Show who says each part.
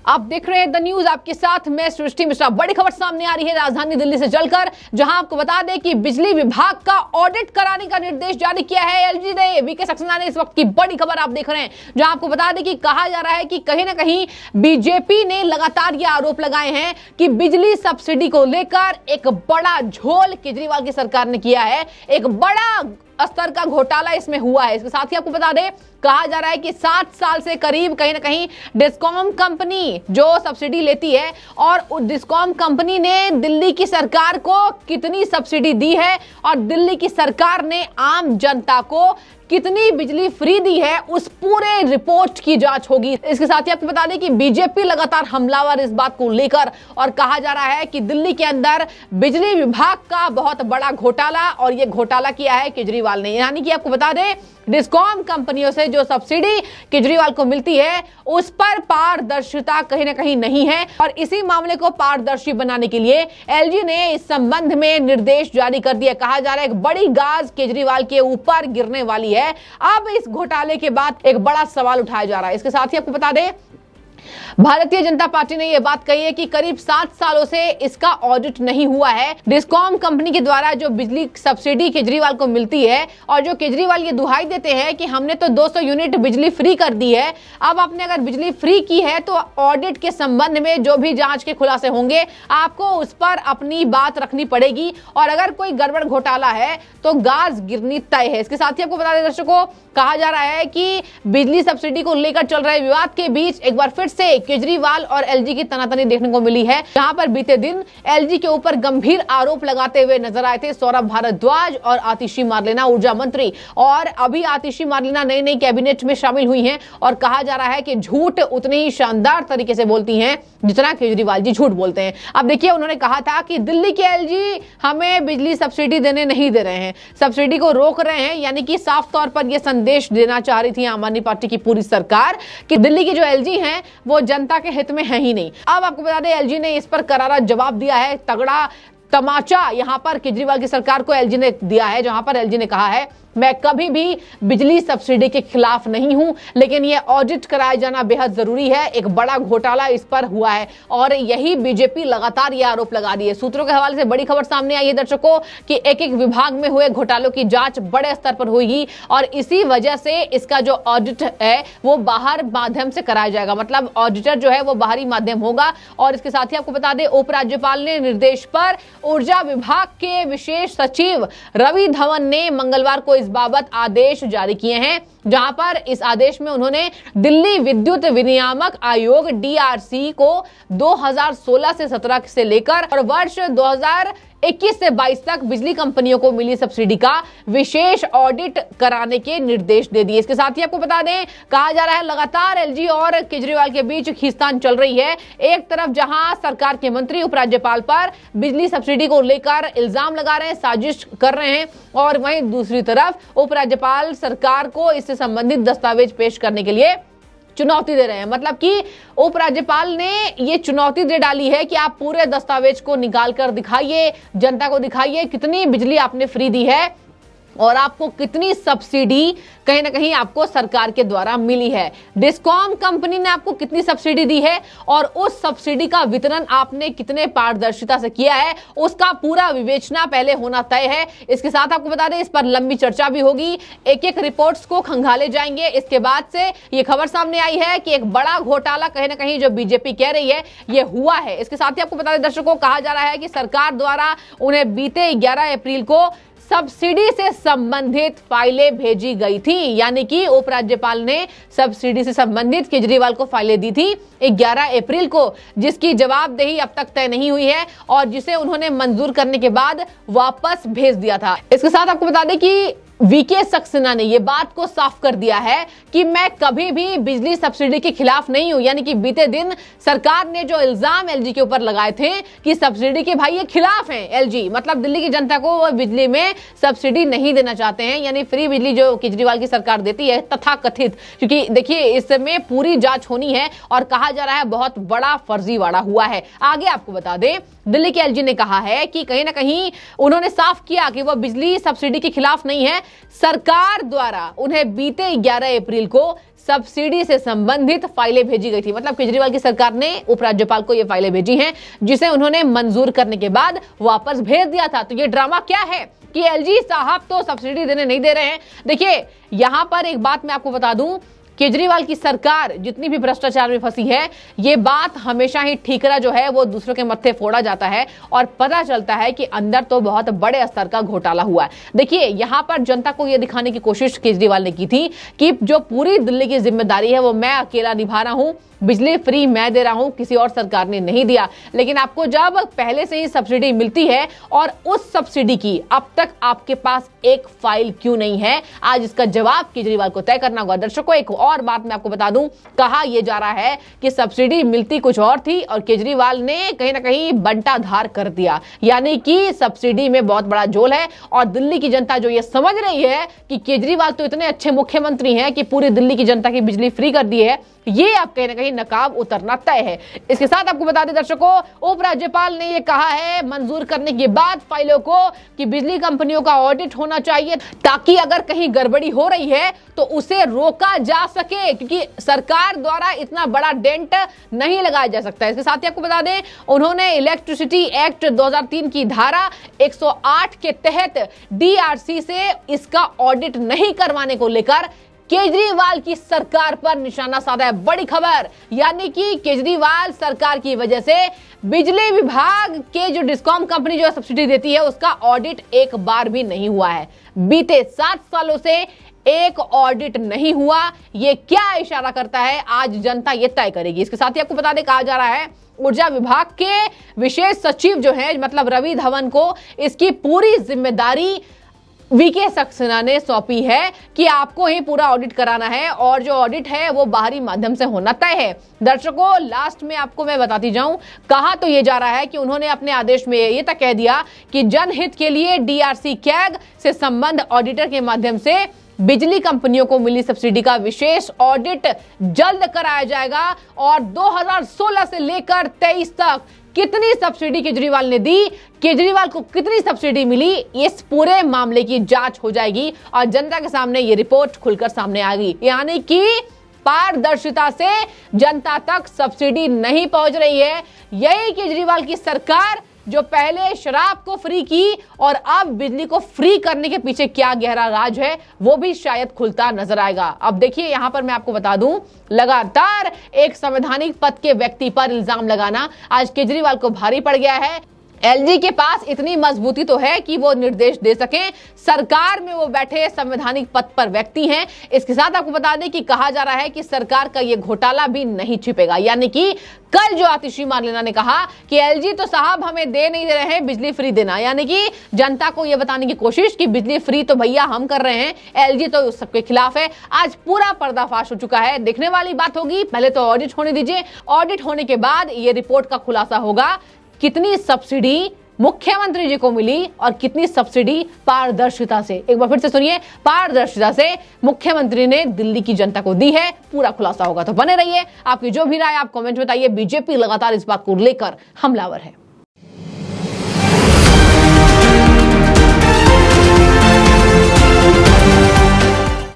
Speaker 1: आप देख रहे हैं द न्यूज, आपके साथ मैं सृष्टि मिश्रा। बड़ी खबर सामने आ रही है राजधानी दिल्ली से जलकर, जहां आपको बता दें कि बिजली विभाग का ऑडिट कराने का निर्देश जारी किया है एलजी ने। वीके सक्सेना ने इस वक्त की बड़ी खबर आप देख रहे हैं, जहां आपको बता दें कि कहा जा रहा है कि कहीं ना कहीं बीजेपी ने लगातार ये आरोप लगाए हैं कि बिजली सब्सिडी को लेकर एक बड़ा झोल केजरीवाल की सरकार ने किया है, एक बड़ा स्तर का घोटाला इसमें हुआ है। इसके साथ ही आपको बता दें, कहा जा रहा है कि 7 साल से करीब कहीं ना कहीं डिस्कॉम कंपनी जो सब्सिडी लेती है, और डिस्कॉम कंपनी ने दिल्ली की सरकार को कितनी सब्सिडी दी है और दिल्ली की सरकार ने आम जनता को कितनी बिजली फ्री दी है, उस पूरे रिपोर्ट की जांच होगी। इसके साथ ही आपको बता दें कि बीजेपी लगातार हमलावर इस बात को लेकर, और कहा जा रहा है कि दिल्ली के अंदर बिजली विभाग का बहुत बड़ा घोटाला, और यह घोटाला किया है केजरीवाल ने। यानी कि आपको बता दें, डिस्कॉम कंपनियों से जो सब्सिडी केजरीवाल को मिलती है उस पर पारदर्शिता कहीं ना कहीं नहीं है, और इसी मामले को पारदर्शी बनाने के लिए एलजी ने इस संबंध में निर्देश जारी कर दिया। कहा जा रहा है एक बड़ी गाज केजरीवाल के ऊपर गिरने वाली है। अब इस घोटाले के बाद एक बड़ा सवाल उठाया जा रहा है। इसके साथ ही आपको बता दें, भारतीय जनता पार्टी ने यह बात कही है कि करीब 7 सालों से इसका ऑडिट नहीं हुआ है। डिस्कॉम कंपनी के द्वारा जो बिजली सब्सिडी केजरीवाल को मिलती है, और जो केजरीवाल ये दुहाई देते हैं कि हमने तो 200 यूनिट बिजली फ्री कर दी है, अब आपने अगर बिजली फ्री की है तो ऑडिट के संबंध में जो भी जांच के खुलासे होंगे आपको उस पर अपनी बात रखनी पड़ेगी, और अगर कोई गड़बड़ घोटाला है तो गाज गिरनी तय है। इसके साथ ही आपको बता दें दर्शकों, कहा जा रहा है कि बिजली सब्सिडी को लेकर चल रहे विवाद के बीच एक बार फिर से केजरीवाल और एलजी की तनातनी देखने को मिली है, जहां पर बीते दिन एलजी के ऊपर गंभीर आरोप लगाते हुए नजर आए थे सौरभ भारद्वाज और आतिशी मार्लेना, ऊर्जा मंत्री। और अभी आतिशी मार्लेना नई नई कैबिनेट में शामिल हुई हैं, और कहा जा रहा है कि झूठ उतनी ही शानदार तरीके से बोलती हैं जितना केजरीवाल जी झूठ बोलते हैं। अब देखिए, उन्होंने कहा था कि दिल्ली के एलजी हमें बिजली सब्सिडी देने नहीं दे रहे हैं, सब्सिडी को रोक रहे हैं। यानी कि साफ तौर पर यह संदेश देना चाह रही थी आम आदमी पार्टी की पूरी सरकार कि दिल्ली की जो एलजी हैं वो जनता के हित में है ही नहीं। अब आपको बता दें, एलजी ने इस पर करारा जवाब दिया है। तगड़ा तमाचा यहां पर केजरीवाल की सरकार को एलजी ने दिया है, जहां पर एलजी ने कहा है, मैं कभी भी बिजली सब्सिडी के खिलाफ नहीं हूं, लेकिन यह ऑडिट कराया जाना बेहद जरूरी है। एक बड़ा घोटाला इस पर हुआ है, और यही बीजेपी लगातार यह आरोप लगा रही है। सूत्रों के हवाले से बड़ी खबर सामने आई है दर्शकों कि एक एक विभाग में हुए घोटालों की जांच बड़े स्तर पर होगी, और इसी वजह से इसका जो ऑडिट है वो बाहर माध्यम से कराया जाएगा। मतलब ऑडिटर जो है वो बाहरी माध्यम होगा। और इसके साथ ही आपको बता दें, उपराज्यपाल ने निर्देश पर ऊर्जा विभाग के विशेष सचिव रवि धवन ने मंगलवार को इस बाबत आदेश जारी किए हैं, जहां पर इस आदेश में उन्होंने दिल्ली विद्युत विनियामक आयोग डीआरसी को 2016 से 17 से लेकर और वर्ष 2021 से 22 तक बिजली कंपनियों को मिली सब्सिडी का विशेष ऑडिट कराने के निर्देश दे दिए। इसके साथ ही आपको बता दें, कहा जा रहा है लगातार एलजी और केजरीवाल के बीच खींचतान चल रही है। एक तरफ जहां सरकार के मंत्री उपराज्यपाल पर बिजली सब्सिडी को लेकर इल्जाम लगा रहे हैं, साजिश कर रहे हैं, और वहीं दूसरी तरफ उपराज्यपाल सरकार को इससे संबंधित दस्तावेज पेश करने के लिए चुनौती दे रहे हैं। मतलब कि उपराज्यपाल ने ये चुनौती दे डाली है कि आप पूरे दस्तावेज को निकाल कर दिखाइए, जनता को दिखाइए कितनी बिजली आपने फ्री दी है और आपको कितनी सब्सिडी कहीं ना कहीं आपको सरकार के द्वारा मिली है। डिस्कॉम कंपनी ने आपको कितनी सब्सिडी दी है और उस सब्सिडी का वितरण आपने कितने पारदर्शिता से किया है, उसका पूरा विवेचना पहले होना तय है। इसके साथ आपको बता दें, इस पर लंबी चर्चा भी होगी, एक एक रिपोर्ट्स को खंगाले जाएंगे। इसके बाद से ये खबर सामने आई है कि एक बड़ा घोटाला कहीं ना कहीं जो बीजेपी कह रही है ये हुआ है। इसके साथ ही आपको बता दें दर्शकों, कहा जा रहा है कि सरकार द्वारा उन्हें बीते 11 अप्रैल को सब्सिडी से संबंधित फाइलें भेजी गई थी। यानी कि उपराज्यपाल ने सब्सिडी से संबंधित केजरीवाल को फाइलें दी थी 11 अप्रैल को, जिसकी जवाबदेही अब तक तय नहीं हुई है और जिसे उन्होंने मंजूर करने के बाद वापस भेज दिया था। इसके साथ आपको बता दें कि वीके सक्सेना ने यह बात को साफ कर दिया है कि मैं कभी भी बिजली सब्सिडी के खिलाफ नहीं हूं। यानी कि बीते दिन सरकार ने जो इल्जाम एलजी के ऊपर लगाए थे कि सब्सिडी के भाई ये खिलाफ हैं एलजी, मतलब दिल्ली की जनता को वो बिजली में सब्सिडी नहीं देना चाहते हैं, यानी फ्री बिजली जो केजरीवाल की सरकार देती है तथा कथित। क्योंकि देखिए, इसमें पूरी जांच होनी है और कहा जा रहा है बहुत बड़ा फर्जीवाड़ा हुआ है। आगे आपको बता दें, दिल्ली के एलजी ने कहा है कि कहीं ना कहीं उन्होंने साफ किया कि वो बिजली सब्सिडी के खिलाफ नहीं है, सरकार द्वारा उन्हें बीते 11 अप्रैल को सब्सिडी से संबंधित फाइलें भेजी गई थी। मतलब केजरीवाल की सरकार ने उपराज्यपाल को ये फाइलें भेजी हैं, जिसे उन्होंने मंजूर करने के बाद वापस भेज दिया था। तो ये ड्रामा क्या है कि एलजी साहब तो सब्सिडी देने नहीं दे रहे हैं। देखिए, यहां पर एक बात मैं आपको बता दूं, केजरीवाल की सरकार जितनी भी भ्रष्टाचार में फंसी है, ये बात हमेशा ही ठीकरा जो है वो दूसरों के मत्थे फोड़ा जाता है और पता चलता है कि अंदर तो बहुत बड़े स्तर का घोटाला हुआ है। देखिए, यहां पर जनता को यह दिखाने की कोशिश केजरीवाल ने की थी कि जो पूरी दिल्ली की जिम्मेदारी है वो मैं अकेला निभा रहा हूं, बिजली फ्री मैं दे रहा हूं, किसी और सरकार ने नहीं दिया। लेकिन आपको जब पहले से ही सब्सिडी मिलती है और उस सब्सिडी की अब तक आपके पास एक फाइल क्यों नहीं है, आज इसका जवाब केजरीवाल को तय करना होगा। दर्शकों, एक और बात मैं आपको बता दूं, कहा यह जा रहा है कि सब्सिडी मिलती कुछ और थी और केजरीवाल ने कहीं ना कहीं बंटाधार कर दिया, यानी कि सब्सिडी में बहुत बड़ा झोल है। और दिल्ली की जनता जो ये समझ रही है कि केजरीवाल तो इतने अच्छे मुख्यमंत्री हैं कि पूरी दिल्ली की जनता की बिजली फ्री कर दी है, ये अब कहीं ना कहीं नकाब उतरना तय है। इसके साथ आपको बता दें दर्शकों, उपराज्यपाल ने यह कहा है मंजूर करने के बाद फाइलों को कि बिजली कंपनियों का ऑडिट होना चाहिए, ताकि अगर कहीं गड़बड़ी हो रही है तो उसे रोका जा सके, क्योंकि सरकार द्वारा इतना बड़ा डेंट नहीं लगाया जा सकता है। इसके साथ ही आपको बता दें, उन्होंने इलेक्ट्रिसिटी एक्ट 2003 की धारा 108 के तहत डीआरसी से इसका ऑडिट नहीं करवाने को लेकर केजरीवाल की सरकार पर निशाना साधा है। बड़ी खबर, यानी कि केजरीवाल सरकार की वजह से बिजली विभाग के जो डिस्कॉम कंपनी जो सब्सिडी देती है उसका ऑडिट एक बार भी नहीं हुआ है। बीते 7 सालों से एक ऑडिट नहीं हुआ। ये क्या इशारा करता है, आज जनता ये तय करेगी। इसके साथ ही आपको बता दें, कहा जा रहा है ऊर्जा विभाग के विशेष सचिव जो है मतलब रवि धवन को इसकी पूरी जिम्मेदारी वीके सक्सेना ने सौंपी है कि आपको ही पूरा ऑडिट कराना है और जो ऑडिट है वो बाहरी माध्यम से होना तय है। दर्शकों, लास्ट में आपको मैं बताती जाऊं, कहा तो ये जा रहा है कि उन्होंने अपने आदेश में ये तक कह दिया कि जनहित के लिए डीआरसी कैग से संबंध ऑडिटर के माध्यम से बिजली कंपनियों को मिली सब्सिडी का विशेष ऑडिट जल्द कराया जाएगा और 2016 से लेकर 23 तक कितनी सब्सिडी केजरीवाल ने दी, केजरीवाल को कितनी सब्सिडी मिली, इस पूरे मामले की जांच हो जाएगी और जनता के सामने ये रिपोर्ट खुलकर सामने आ गई। यानी कि पारदर्शिता से जनता तक सब्सिडी नहीं पहुंच रही है। यही केजरीवाल की सरकार जो पहले शराब को फ्री की और अब बिजली को फ्री करने के पीछे क्या गहरा राज है वो भी शायद खुलता नजर आएगा। अब देखिए, यहां पर मैं आपको बता दूं, लगातार एक संवैधानिक पद के व्यक्ति पर इल्जाम लगाना आज केजरीवाल को भारी पड़ गया है। एलजी के पास इतनी मजबूती तो है कि वो निर्देश दे सकें, सरकार में वो बैठे संवैधानिक पद पर व्यक्ति हैं। इसके साथ आपको बता दें कि कहा जा रहा है कि सरकार का ये घोटाला भी नहीं छिपेगा, यानी कि कल जो आतिशी मार्लेना ने कहा कि एलजी तो साहब हमें दे नहीं दे रहे हैं बिजली फ्री देना, यानी कि जनता को यह बताने की कोशिश कि बिजली फ्री तो भैया हम कर रहे हैं, एलजी तो सबके खिलाफ है। आज पूरा पर्दाफाश हो चुका है। देखने वाली बात होगी, पहले तो ऑडिट होने दीजिए, ऑडिट होने के बाद ये रिपोर्ट का खुलासा होगा कितनी सब्सिडी मुख्यमंत्री जी को मिली और कितनी सब्सिडी पारदर्शिता से, एक बार फिर से सुनिए, पारदर्शिता से मुख्यमंत्री ने दिल्ली की जनता को दी है। पूरा खुलासा होगा, तो बने रहिए। आपकी जो भी राय आप कमेंट में बताइए। बीजेपी लगातार इस बात को लेकर हमलावर है।